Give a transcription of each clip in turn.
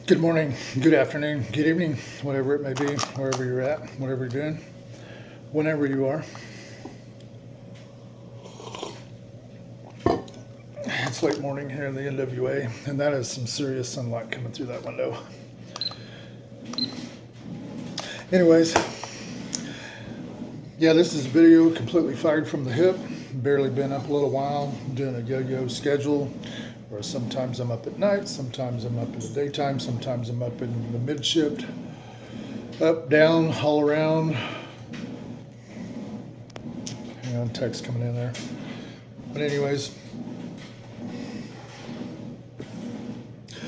Good morning, good afternoon, good evening, whatever it may be, wherever you're at, whatever you're doing, whenever you are. It's late morning here in the NWA, and that is some serious sunlight coming through that window. Anyways, yeah, this is a video completely fired from the hip. Barely been up a little while, doing a yo-yo schedule, where sometimes I'm up at night, sometimes I'm up in the daytime, sometimes I'm up in the mid shift, up, down, all around. Hang on, text coming in there. But anyways,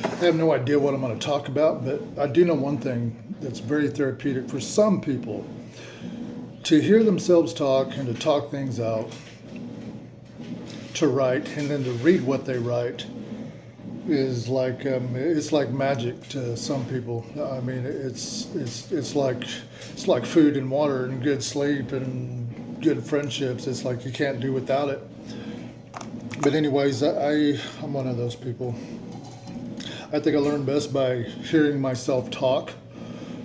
I have no idea what I'm going to talk about, but I do know one thing that's very therapeutic for some people. To hear themselves talk and to talk things out, to write and then to read what they write is like it's like magic to some people. I mean, it's like food and water and good sleep and good friendships. It's like you can't do without it. But anyways, I'm one of those people. I think I learn best by hearing myself talk.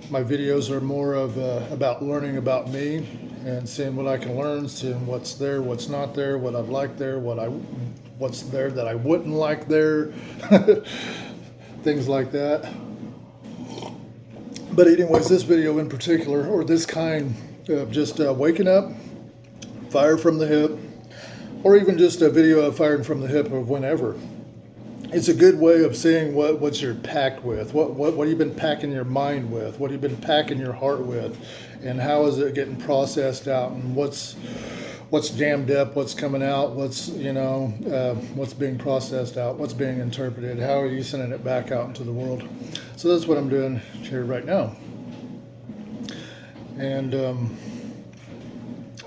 My videos are more of about learning about me and seeing what I can learn, seeing what's there, what's not there, what I'd like there, what's there that I wouldn't like there, things like that. But anyways, this video in particular, or this kind of just waking up, fire from the hip, or even just a video of firing from the hip of whenever. It's a good way of seeing what you're packed with, what you've been packing your mind with, what you've been packing your heart with, and how is it getting processed out, and what's jammed up, what's coming out, what's being processed out, what's being interpreted, how are you sending it back out into the world. So that's what I'm doing here right now. And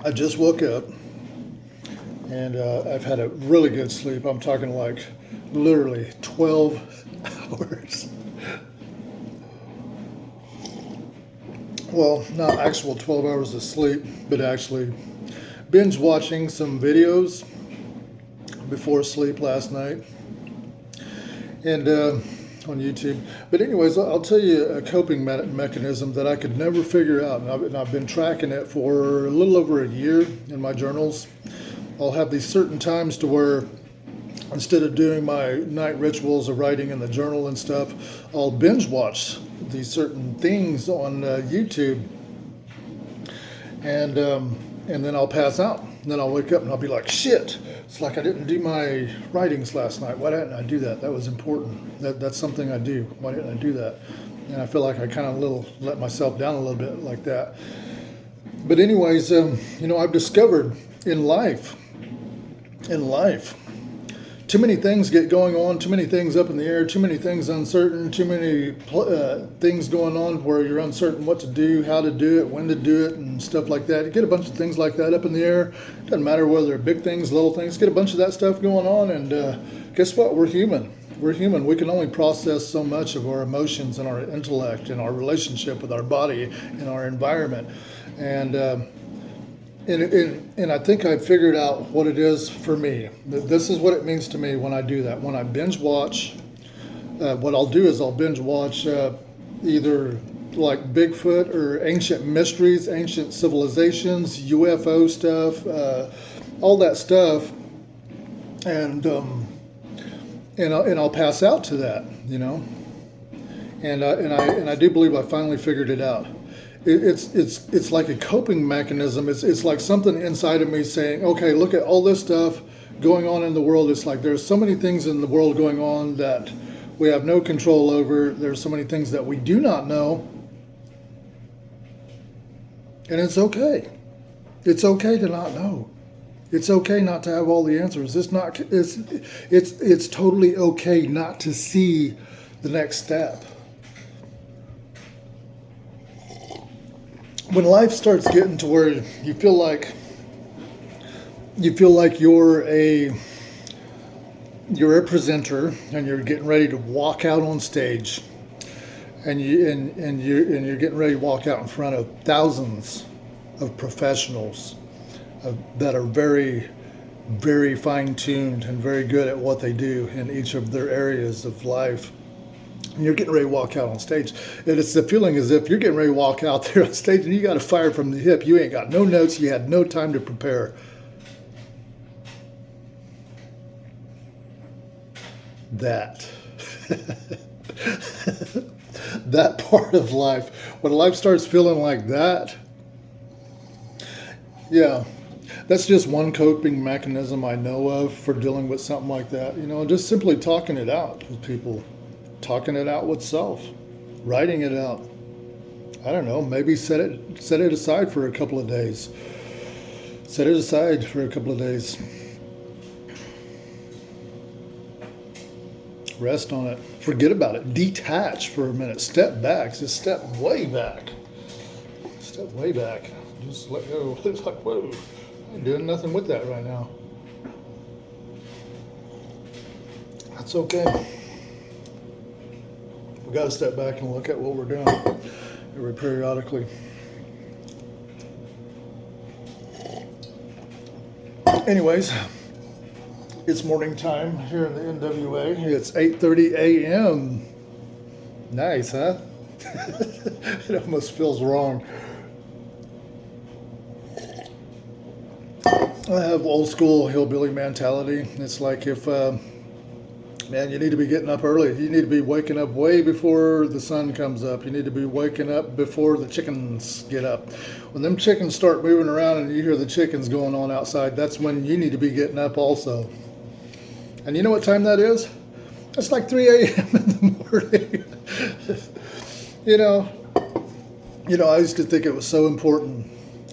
I just woke up, and I've had a really good sleep. I'm talking like literally 12 hours. Well, not actual 12 hours of sleep, but actually binge watching some videos before sleep last night and on YouTube. But anyways, I'll tell you a coping mechanism that I could never figure out, and I've been tracking it for a little over a year in my journals. I'll have these certain times to where instead of doing my night rituals of writing in the journal and stuff, I'll binge watch these certain things on YouTube, and then I'll pass out. And then I'll wake up and I'll be like, shit, it's like I didn't do my writings last night. Why didn't I do that? That was important. That's something I do. Why didn't I do that? And I feel like I kind of let myself down a little bit like that. But anyways, I've discovered in life, too many things get going on, too many things up in the air, too many things uncertain, too many things going on where you're uncertain what to do, how to do it, when to do it, and stuff like that. You get a bunch of things like that up in the air. Doesn't matter whether they're big things, little things. Get a bunch of that stuff going on, and guess what? We're human. We're human. We can only process so much of our emotions and our intellect and our relationship with our body and our environment. And I think I figured out what it is for me. This is what it means to me when I do that. When I binge watch, what I'll do is I'll binge watch either like Bigfoot or ancient mysteries, ancient civilizations, UFO stuff, all that stuff, and I'll pass out to that, And I do believe I finally figured it out. It's like a coping mechanism. It's like something inside of me saying, okay, look at all this stuff going on in the world. It's like there's so many things in the world going on that we have no control over. There's so many things that we do not know. And it's okay. It's okay to not know. It's okay not to have all the answers. It's totally okay not to see the next step. When life starts getting to where you feel like you're a presenter and you're getting ready to walk out on stage, and you're getting ready to walk out in front of thousands of professionals that are very, very fine-tuned and very good at what they do in each of their areas of life. and you're getting ready to walk out on stage. And it's the feeling as if you're getting ready to walk out there on stage and you got to fire from the hip. You ain't got no notes. You had no time to prepare. That. That part of life. When life starts feeling like that, yeah, that's just one coping mechanism I know of for dealing with something like that. Just simply talking it out with people, talking it out with self, writing it out. I don't know, maybe set it aside for a couple of days. Set it aside for a couple of days. Rest on it. Forget about it. Detach for a minute. Step back. Just step way back. Step way back. Just let go. It's like, whoa, I'm doing nothing with that right now. That's okay. We got to step back and look at what we're doing periodically. Anyways, it's morning time here in the NWA. It's 8:30 a.m. Nice, huh? It almost feels wrong. I have old school hillbilly mentality. It's like if, man, you need to be getting up early. You need to be waking up way before the sun comes up. You need to be waking up before the chickens get up. When them chickens start moving around and you hear the chickens going on outside, that's when you need to be getting up also. And you know what time that is? It's like 3 a.m. in the morning. I used to think it was so important.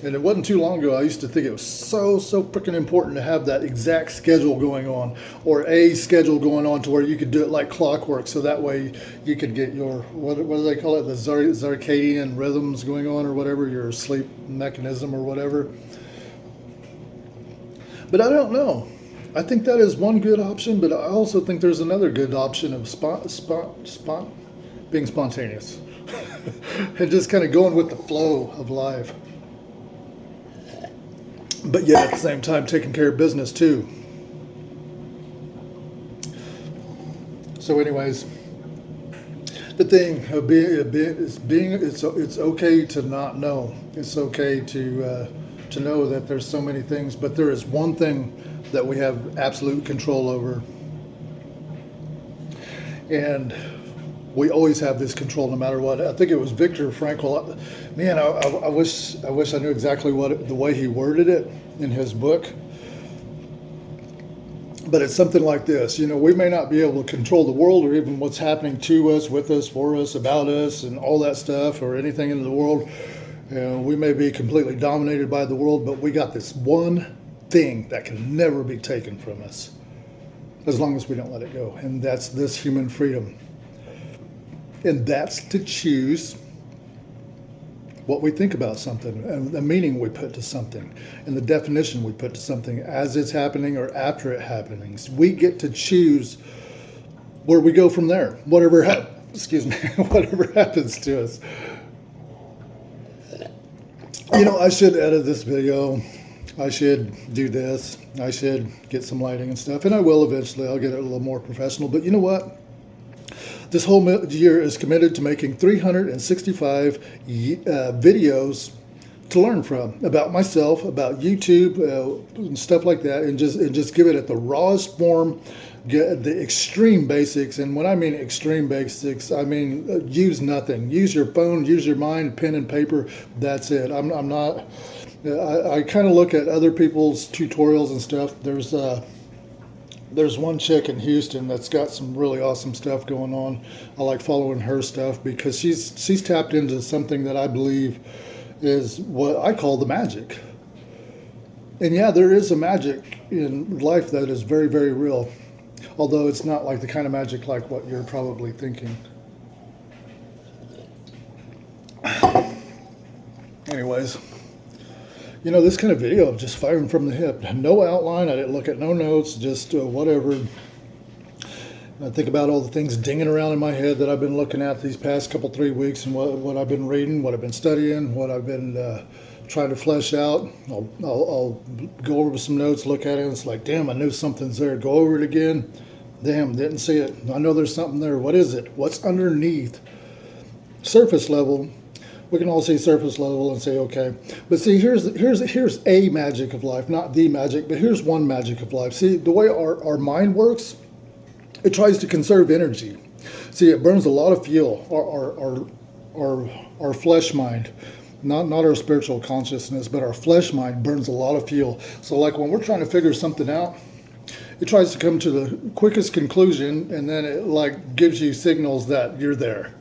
And it wasn't too long ago, I used to think it was so freaking important to have that exact schedule going on, or a schedule going on to where you could do it like clockwork, so that way you could get your, what do they call it, the circadian rhythms going on, or whatever, your sleep mechanism or whatever. But I don't know. I think that is one good option, but I also think there's another good option of being spontaneous and just kind of going with the flow of life. But yet at the same time taking care of business too. So anyways, the thing of it's okay to not know. It's okay to know that there's so many things, but there is one thing that we have absolute control over. And we always have this control no matter what. I think it was Viktor Frankl. Man, I wish I knew exactly the way he worded it in his book. But it's something like this. We may not be able to control the world or even what's happening to us, with us, for us, about us, and all that stuff, or anything in the world. We may be completely dominated by the world, but we got this one thing that can never be taken from us, as long as we don't let it go. And that's this human freedom. And that's to choose what we think about something, and the meaning we put to something, and the definition we put to something as it's happening or after it happening. We get to choose where we go from there, whatever happens to us. I should edit this video. I should do this. I should get some lighting and stuff, and I will eventually. I'll get it a little more professional. But you know what? This whole year is committed to making 365 videos to learn from, about myself, about YouTube, and stuff like that, and just give it at the rawest form, get the extreme basics. And when I mean extreme basics, I mean use nothing. Use your phone, use your mind, pen and paper. That's it. I'm not. I kind of look at other people's tutorials and stuff. There's one chick in Houston that's got some really awesome stuff going on. I like following her stuff because she's tapped into something that I believe is what I call the magic. And yeah, there is a magic in life that is very, very real. Although it's not like the kind of magic like what you're probably thinking. Anyways. This kind of video of just firing from the hip. No outline. I didn't look at no notes. Just whatever. I think about all the things dinging around in my head that I've been looking at these past 3 weeks, and what I've been reading, what I've been studying, what I've been trying to flesh out. I'll go over some notes, look at it, and it's like, damn, I knew something's there. Go over it again. Damn, didn't see it. I know there's something there. What is it? What's underneath? Surface level. We can all see surface level and say, okay. But see, here's a magic of life, not the magic, but here's one magic of life. See, the way our mind works, it tries to conserve energy. See, it burns a lot of fuel. Our flesh mind, not our spiritual consciousness, but our flesh mind burns a lot of fuel. So like when we're trying to figure something out, it tries to come to the quickest conclusion, and then it like gives you signals that you're there.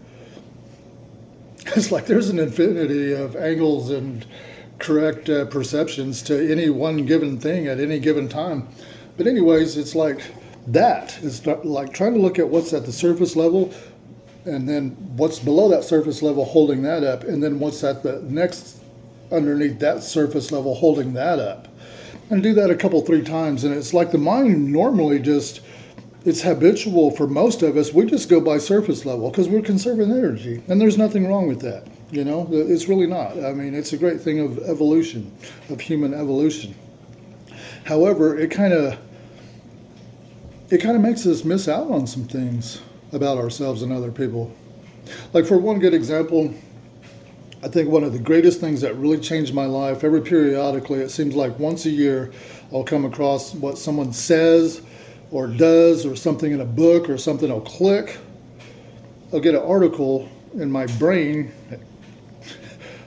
It's like there's an infinity of angles and correct perceptions to any one given thing at any given time. But anyways, it's like that. It's like trying to look at what's at the surface level, and then what's below that surface level holding that up, and then what's at the next underneath that surface level holding that up. And do that a couple, 3 times, and it's like the mind normally just, it's habitual for most of us. We just go by surface level because we're conserving energy, and there's nothing wrong with that. You know, it's really not. I mean, it's a great thing of evolution, of human evolution. However, it kind of makes us miss out on some things about ourselves and other people. Like for one good example, I think one of the greatest things that really changed my life, every periodically, it seems like once a year, I'll come across what someone says or does or something in a book or something will click. I'll get an article in my brain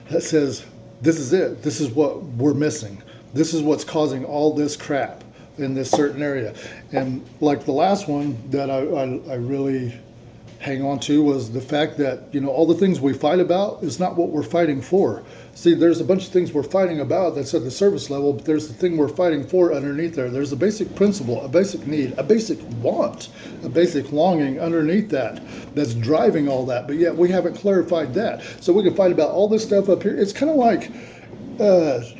that says, this is it. This is what we're missing. This is what's causing all this crap in this certain area. And like the last one that I really hang on to was the fact that, you know, all the things we fight about is not what we're fighting for. See, there's a bunch of things we're fighting about that's at the surface level, but there's the thing we're fighting for underneath there. There's a basic principle, a basic need, a basic want, a basic longing underneath that that's driving all that, but yet we haven't clarified that. So we can fight about all this stuff up here. It's kind of like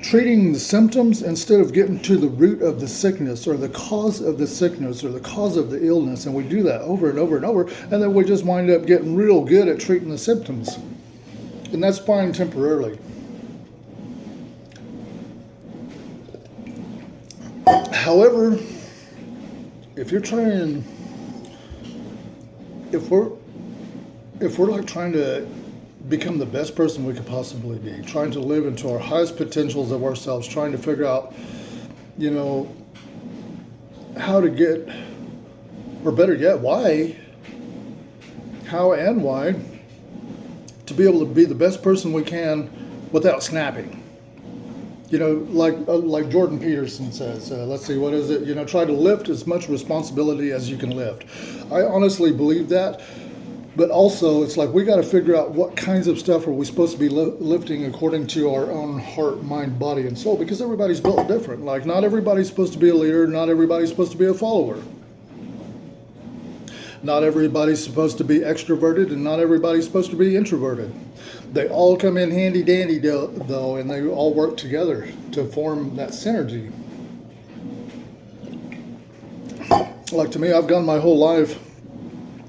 treating the symptoms instead of getting to the root of the sickness or the cause of the sickness or the cause of the illness. And we do that over and over and over. And then we just wind up getting real good at treating the symptoms. And that's fine temporarily. However, if we're like trying to become the best person we could possibly be, trying to live into our highest potentials of ourselves, trying to figure out, you know, how to get, or better yet, why, how and why, to be able to be the best person we can without snapping. You know, like Jordan Peterson says, let's see, what is it? You know, try to lift as much responsibility as you can lift. I honestly believe that. But also, it's like we got to figure out what kinds of stuff are we supposed to be lifting according to our own heart, mind, body, and soul, because everybody's built different. Like, not everybody's supposed to be a leader, not everybody's supposed to be a follower. Not everybody's supposed to be extroverted, and not everybody's supposed to be introverted. They all come in handy-dandy, though, and they all work together to form that synergy. Like, to me, I've gone my whole life,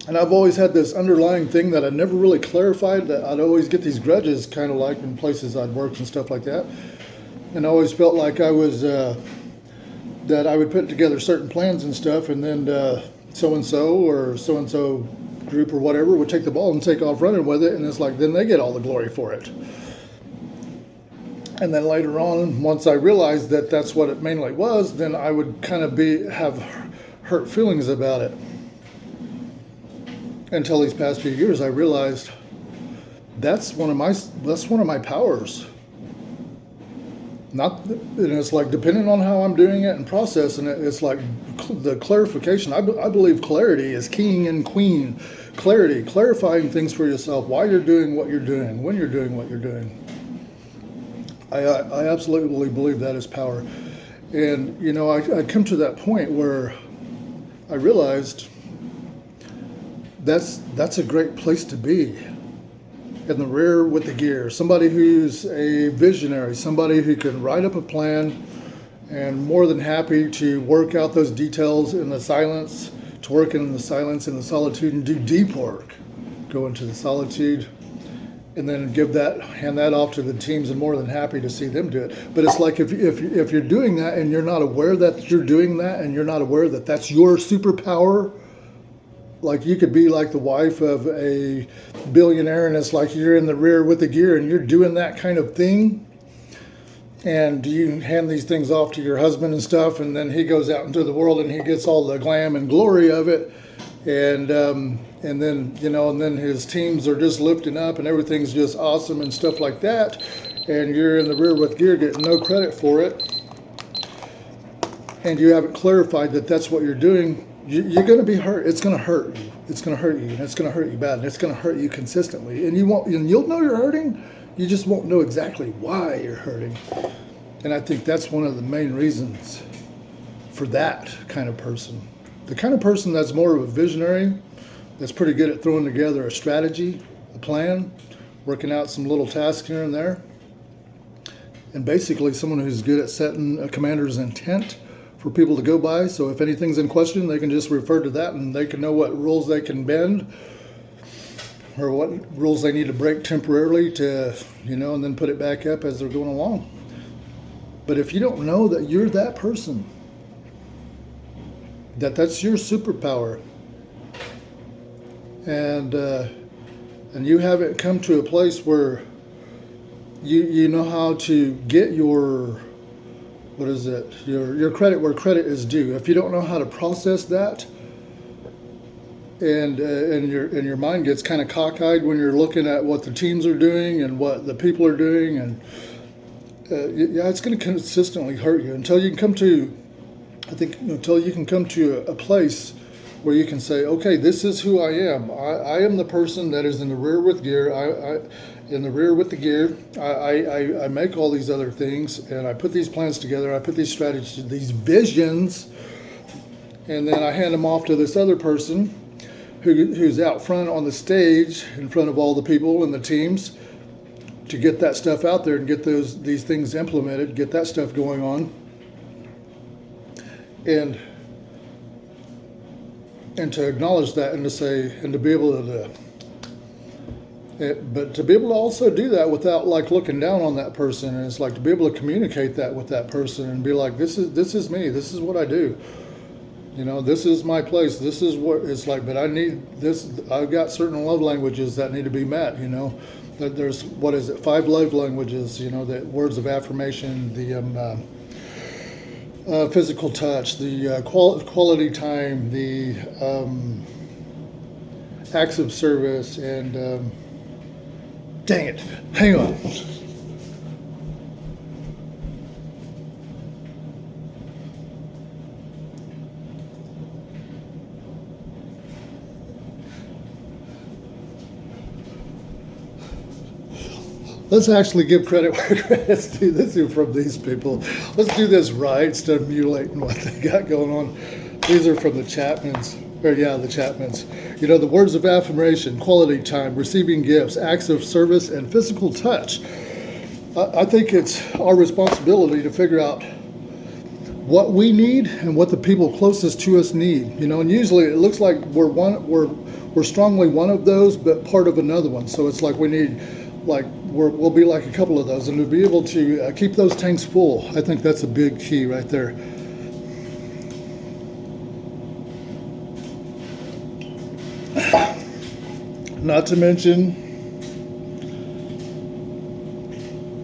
and I've always had this underlying thing that I never really clarified, that I'd always get these grudges, kind of like in places I'd worked and stuff like that. And I always felt like I was, that I would put together certain plans and stuff, and then so-and-so or so-and-so group or whatever would take the ball and take off running with it, and it's like, then they get all the glory for it. And then later on, once I realized that that's what it mainly was, then I would kind of have hurt feelings about it. Until these past few years, I realized that's one of my powers. And it's like, depending on how I'm doing it and processing it, it's like the clarification. I believe clarity is king and queen. Clarity, clarifying things for yourself, why you're doing what you're doing, when you're doing what you're doing. I absolutely believe that is power. And, you know, I come to that point where I realized that's a great place to be. In the rear with the gear. Somebody who's a visionary, somebody who can write up a plan and more than happy to work out those details in the silence, to work in the silence, in the solitude, and do deep work. Go into the solitude and then hand that off to the teams, and more than happy to see them do it. But it's like if you're doing that and you're not aware that you're doing that, and you're not aware that that's your superpower, like you could be like the wife of a billionaire, and it's like you're in the rear with the gear and you're doing that kind of thing, and you hand these things off to your husband and stuff, and then he goes out into the world and he gets all the glam and glory of it, and then and then his teams are just lifting up and everything's just awesome and stuff like that, and you're in the rear with gear getting no credit for it, and you haven't clarified that that's what you're doing. You're going to be hurt. It's going to hurt you. It's going to hurt you, and it's going to hurt you bad, and it's going to hurt you consistently. And you'll know you're hurting. You just won't know exactly why you're hurting. And I think that's one of the main reasons for that kind of person. The kind of person that's more of a visionary, that's pretty good at throwing together a strategy, a plan, working out some little tasks here and there, and basically someone who's good at setting a commander's intent for people to go by. So if anything's in question, they can just refer to that and they can know what rules they can bend or what rules they need to break temporarily to, and then put it back up as they're going along. But if you don't know that you're that person, that's your superpower, and you haven't come to a place where you know how to get your your credit where credit is due. If you don't know how to process that, and your mind gets kind of cockeyed when you're looking at what the teams are doing and what the people are doing, and it's going to consistently hurt you until you can come to, until you can come to a place where you can say, okay, this is who I am. I am the person that is in the rear with gear. In the rear with the gear, I make all these other things, and I put these plans together, I put these strategies, these visions, and then I hand them off to this other person who's out front on the stage in front of all the people and the teams to get that stuff out there and get these things implemented, get that stuff going on, and to acknowledge that, and to say, and to be able to but to be able to also do that without like looking down on that person, and it's like to be able to communicate that with that person and be like, this is me, this is what I do, this is my place, this is what it's like, but I need this, I've got certain love languages that need to be met, that there's 5 love languages, the words of affirmation, the physical touch, the quality time, the acts of service, and dang it, hang on. Let's actually give credit where credit's due. This is from these people. Let's do this right instead of mutilating what they got going on. These are from the Chapmans. The Chapmans. The words of affirmation, quality time, receiving gifts, acts of service, and physical touch. I think it's our responsibility to figure out what we need and what the people closest to us need. And usually it looks like we're strongly one of those, but part of another one. So it's like we need, we'll be like a couple of those, and to be able to keep those tanks full. I think that's a big key right there. Not to mention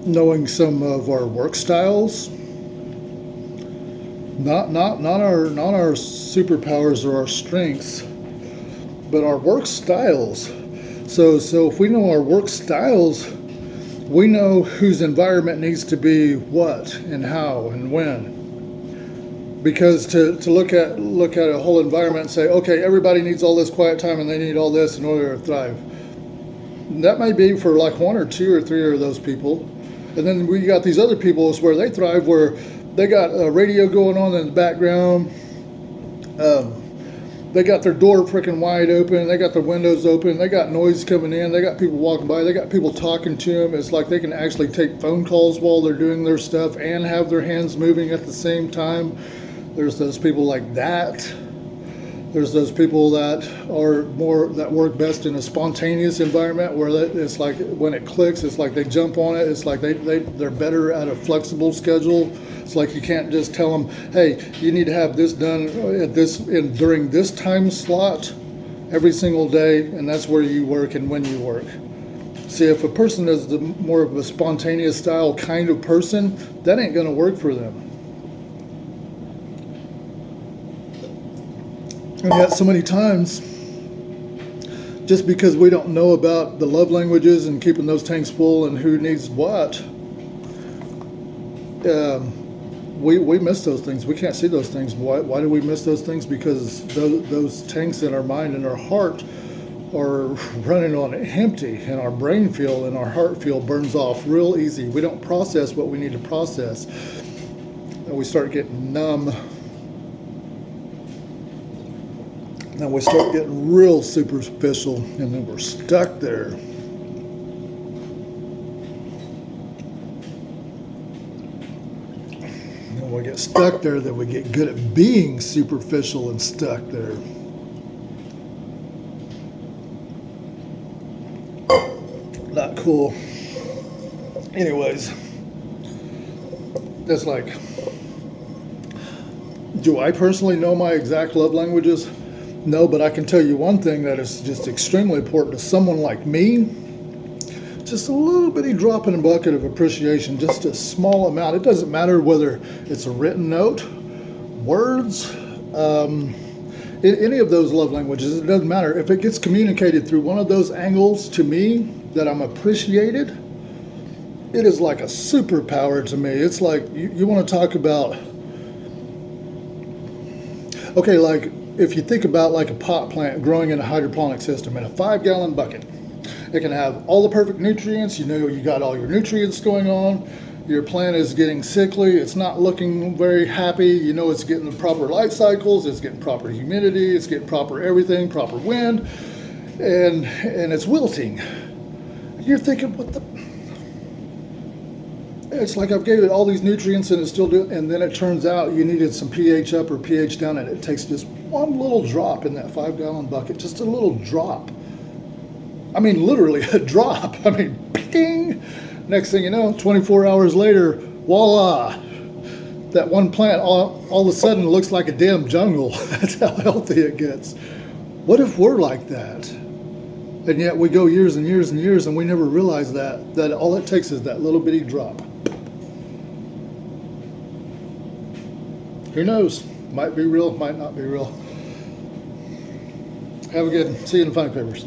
knowing some of our work styles, not our superpowers or our strengths, but our work styles. So if we know our work styles, we know whose environment needs to be what and how and when. Because to look at a whole environment and say, okay, everybody needs all this quiet time and they need all this in order to thrive. That may be for like 1 or 2 or 3 of those people. And then we got these other people where they thrive, where they got a radio going on in the background. They got their door freaking wide open. They got their windows open. They got noise coming in. They got people walking by. They got people talking to them. It's like they can actually take phone calls while they're doing their stuff and have their hands moving at the same time. There's those people like that. There's those people that work best in a spontaneous environment where it's like when it clicks, it's like they jump on it. It's like they're better at a flexible schedule. It's like you can't just tell them, hey, you need to have this done during this time slot, every single day, and that's where you work and when you work. See, if a person is more of a spontaneous style kind of person, that ain't going to work for them. And yet so many times, just because we don't know about the love languages and keeping those tanks full and who needs what, we miss those things. We can't see those things. Why do we miss those things? Because those tanks in our mind and our heart are running on empty, and our brain field and our heart field burns off real easy. We don't process what we need to process, and we start getting numb. And we start getting real superficial, and then we're stuck there. And we get stuck there, then we get good at being superficial and stuck there. Not cool. Anyways, that's like, do I personally know my exact love languages? No, but I can tell you one thing that is just extremely important to someone like me. Just a little bitty drop in a bucket of appreciation, just a small amount. It doesn't matter whether it's a written note, words, any of those love languages. It doesn't matter. If it gets communicated through one of those angles to me that I'm appreciated, it is like a superpower to me. It's like, you want to talk about, okay, like if you think about like a pot plant growing in a hydroponic system in a 5-gallon bucket, it can have all the perfect nutrients. You know, you got all your nutrients going on. Your plant is getting sickly. It's not looking very happy. You know, it's getting the proper light cycles. It's getting proper humidity. It's getting proper everything, proper wind, and it's wilting. And you're thinking, what the? It's like I've gave it all these nutrients and it's still doing, and then it turns out you needed some pH up or pH down, and it takes just one little drop in that 5-gallon bucket, just a little drop. I mean, literally a drop. I mean, ping. Next thing you know, 24 hours later, voila, that one plant all of a sudden looks like a damn jungle. That's how healthy it gets. What if we're like that? And yet we go years and years and years and we never realize that all it takes is that little bitty drop. Who knows? Might be real, might not be real. Have a good, see you in the Funny Papers.